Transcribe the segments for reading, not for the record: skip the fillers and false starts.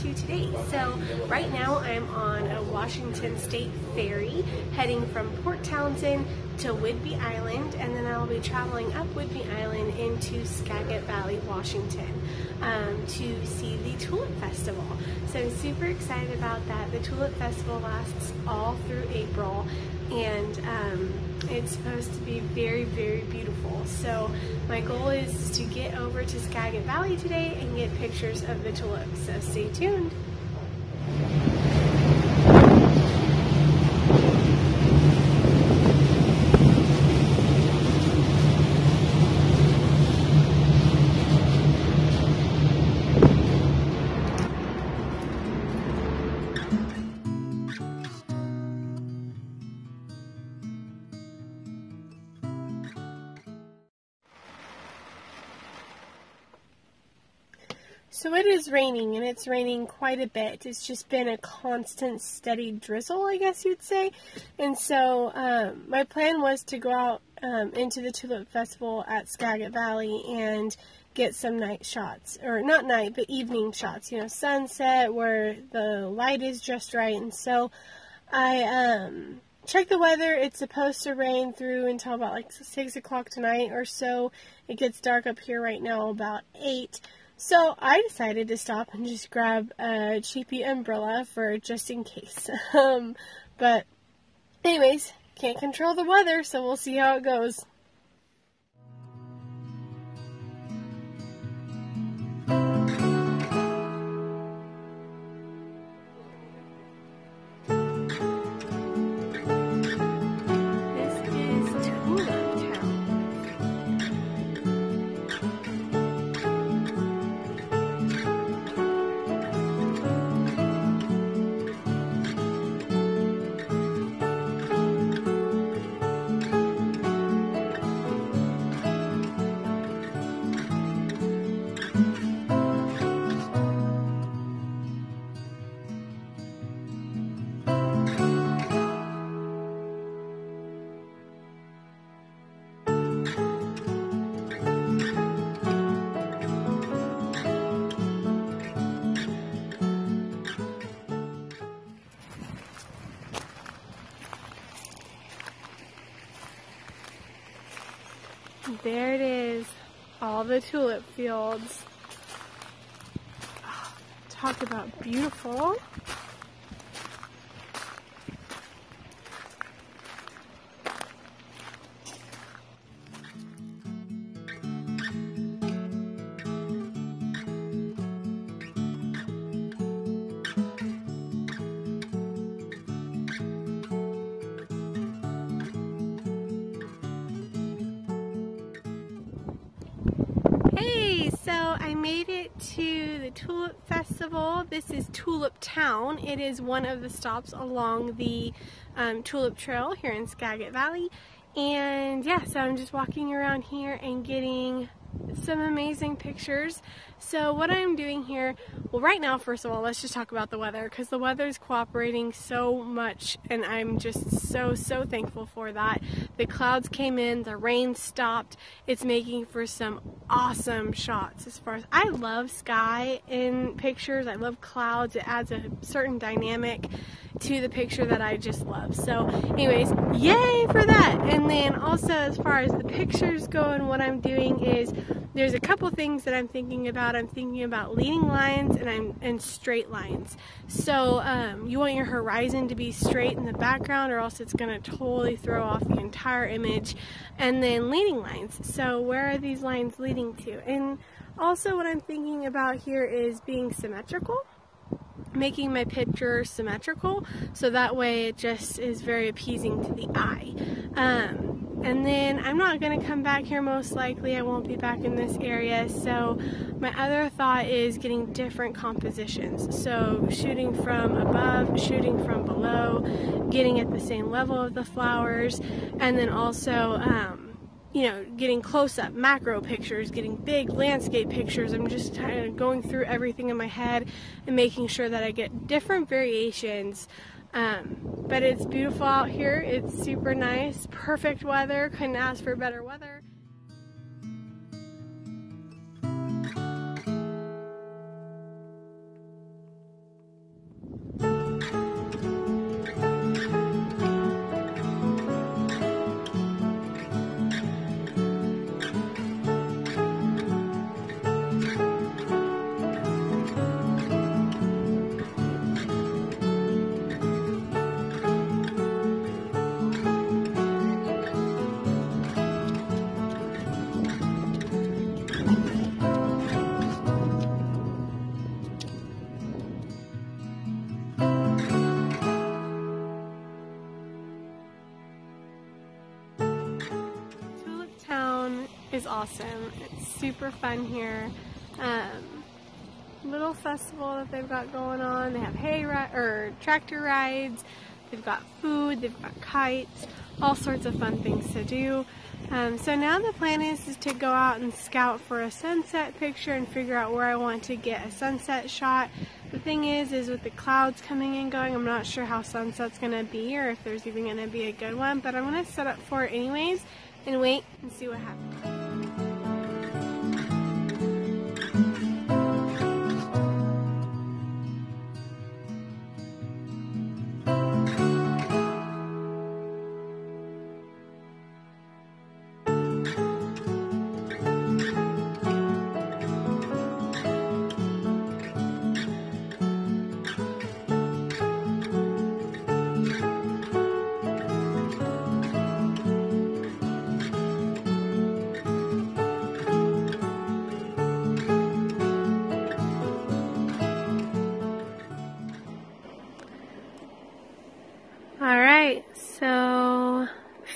to today. So right now I'm on a Washington State ferry heading from Port Townsend to Whidbey Island, and then I'll be traveling up Whidbey Island into Skagit Valley, Washington to see the Tulip Festival. So I'm super excited about that. The Tulip Festival lasts all through April, and it's supposed to be very, very beautiful. So my goal is to get over to Skagit Valley today and get pictures of the tulips, so stay tuned. So it is raining, and it's raining quite a bit. It's just been a constant, steady drizzle, I guess you'd say. And so my plan was to go out into the Tulip Festival at Skagit Valley and get some night shots. Or not night, but evening shots. You know, sunset, where the light is just right. And so I checked the weather. It's supposed to rain through until about like 6 o'clock tonight or so. It gets dark up here right now about 8. So I decided to stop and just grab a cheapy umbrella for just in case. But anyways, can't control the weather, so we'll see how it goes. There it is, all the tulip fields. Oh, talk about beautiful. I made it to the Tulip Festival. This is Tulip Town. It is one of the stops along the Tulip Trail here in Skagit Valley. And yeah, so I'm just walking around here and getting some amazing pictures. So what I'm doing here, well, right now, first of all, let's just talk about the weather, because the weather is cooperating so much, and I'm just so thankful for that. The clouds came in, the rain stopped. It's making for some awesome shots. As far as I love sky in pictures, I love clouds. It adds a certain dynamic to the picture that I just love. So anyways, yay for that. And then also, as far as the pictures go, and what I'm doing is there's a couple things that I'm thinking about. I'm thinking about leading lines and straight lines. So you want your horizon to be straight in the background, or else it's going to totally throw off the entire image. And then leading lines. So where are these lines leading to? And also what I'm thinking about here is being symmetrical. Making my picture symmetrical, so that way it just is very appeasing to the eye. And then I'm not going to come back here, most likely. I won't be back in this area. So my other thought is getting different compositions. So shooting from above, shooting from below, getting at the same level of the flowers, and then also you know, getting close-up macro pictures, getting big landscape pictures. I'm just kind of going through everything in my head and making sure that I get different variations. But it's beautiful out here. It's super nice, perfect weather. Couldn't ask for better weather. is awesome. It's super fun here. Little festival that they've got going on. They have tractor rides. They've got food. They've got kites. All sorts of fun things to do. So now the plan is to go out and scout for a sunset picture and figure out where I want to get a sunset shot. The thing is with the clouds coming and going, I'm not sure how sunset's going to be or if there's even going to be a good one, but I'm going to set up for it anyways and wait and see what happens. Alright, so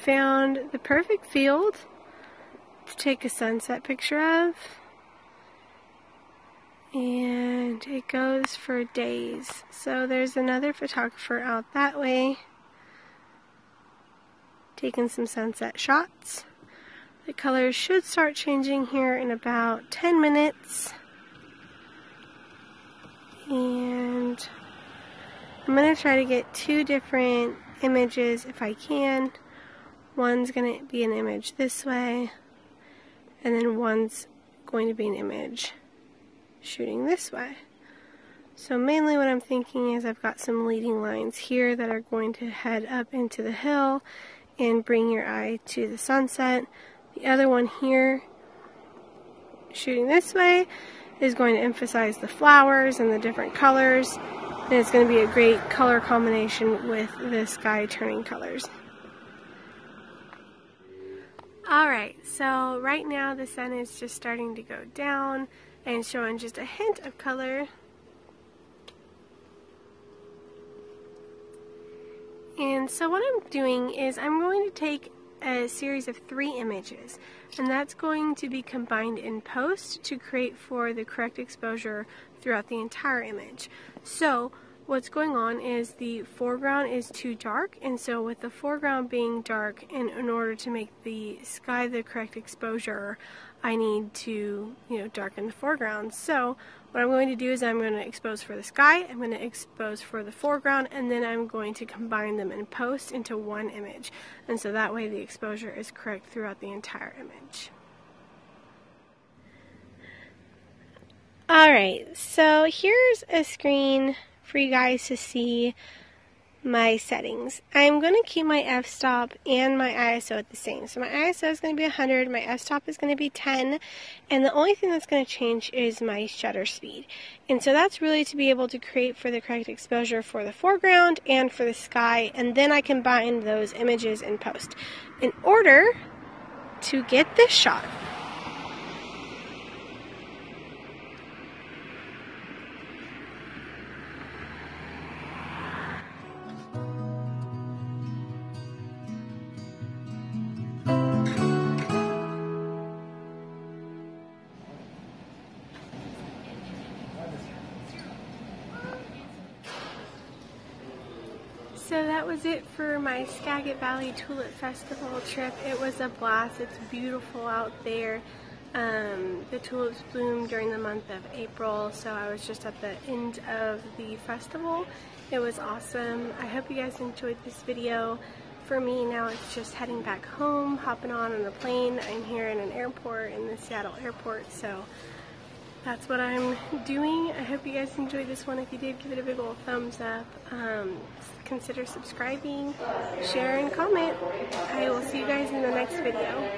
found the perfect field to take a sunset picture of, and it goes for days. So there's another photographer out that way taking some sunset shots. The colors should start changing here in about 10 minutes, and I'm going to try to get 2 different images if I can. One's going to be an image this way, and then one's going to be an image shooting this way. So mainly what I'm thinking is I've got some leading lines here that are going to head up into the hill and bring your eye to the sunset. The other one here shooting this way is going to emphasize the flowers and the different colors. And it's going to be a great color combination with the sky turning colors. Alright, so right now the sun is just starting to go down and showing just a hint of color. And so what I'm doing is I'm going to take a series of 3 images, and that's going to be combined in post to create for the correct exposure throughout the entire image. So what's going on is the foreground is too dark, and so with the foreground being dark, and in order to make the sky the correct exposure, I need to, darken the foreground. So what I'm going to do is I'm going to expose for the sky, I'm going to expose for the foreground, and then I'm going to combine them in post into one image. And so that way the exposure is correct throughout the entire image. Alright, so here's a screen for you guys to see my settings. I'm going to keep my f-stop and my ISO at the same. So my ISO is going to be 100, my f-stop is going to be 10, and the only thing that's going to change is my shutter speed. And so that's really to be able to create for the correct exposure for the foreground and for the sky, and then I combine those images in post in order to get this shot. So that was it for my Skagit Valley Tulip Festival trip. It was a blast. It's beautiful out there. The tulips bloom during the month of April, so I was just at the end of the festival. It was awesome. I hope you guys enjoyed this video. For me now it's just heading back home, hopping on a plane. I'm here in an airport, in the Seattle airport, so that's what I'm doing. I hope you guys enjoyed this one. If you did, give it a big old thumbs up. Consider subscribing, share, and comment. I will see you guys in the next video.